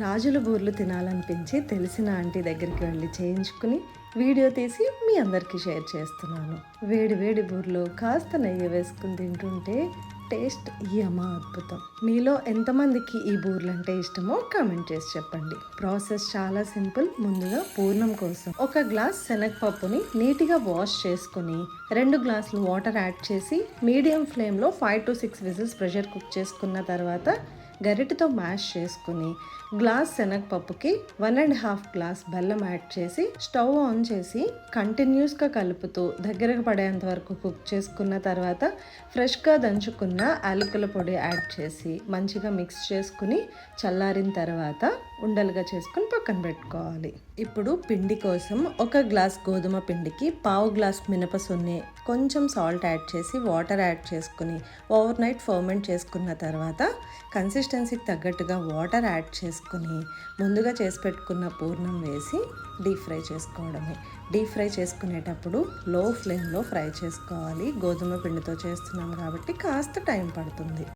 రాజుల బూర్లు తినాలనిపించి తెలిసిన ఆంటీ దగ్గరికి వెళ్ళి చేయించుకుని వీడియో తీసి మీ అందరికీ షేర్ చేస్తున్నాను. వేడి వేడి బూర్లు కాస్త నెయ్యి వేసుకుని తింటుంటే టేస్ట్ యమా అద్భుతం. మీలో ఎంతమందికి ఈ బూర్లు అంటే ఇష్టమో కామెంట్ చేసి చెప్పండి. ప్రాసెస్ చాలా సింపుల్. ముందుగా పూర్ణం కోసం ఒక గ్లాస్ శనగపప్పుని నీట్గా వాష్ చేసుకుని 2 గ్లాసులు వాటర్ యాడ్ చేసి మీడియం ఫ్లేమ్లో 5 to 6 విజిల్స్ ప్రెషర్ కుక్ చేసుకున్న తర్వాత గరిటెతో మ్యాష్ చేసుకుని గ్లాస్ శనగపప్పుకి 1.5 గ్లాస్ బెల్లం యాడ్ చేసి స్టవ్ ఆన్ చేసి కంటిన్యూస్గా కలుపుతూ దగ్గరకు పడేంత వరకు కుక్ చేసుకున్న తర్వాత ఫ్రెష్గా దంచుకున్న యాలకుల పొడి యాడ్ చేసి మంచిగా మిక్స్ చేసుకుని చల్లారిన తర్వాత ఉండలుగా చేసుకుని పక్కన పెట్టుకోవాలి. ఇప్పుడు పిండి కోసం ఒక గ్లాస్ గోధుమ పిండికి 1/2 గ్లాస్ మినపసున్ని కొంచెం సాల్ట్ యాడ్ చేసి వాటర్ యాడ్ చేసుకుని ఓవర్ నైట్ ఫర్మెంట్ చేసుకున్న తర్వాత కన్సిస్టెన్సీకి తగ్గట్టుగా వాటర్ యాడ్ చేసుకుని ముందుగా చేసి పెట్టుకున్న పూర్ణం వేసి డీప్ ఫ్రై చేసుకోవడమే. డీప్ ఫ్రై చేసుకునేటప్పుడు లో ఫ్లేమ్లో ఫ్రై చేసుకోవాలి. గోధుమ పిండితో చేస్తున్నాం కాబట్టి కాస్త టైం పడుతుంది.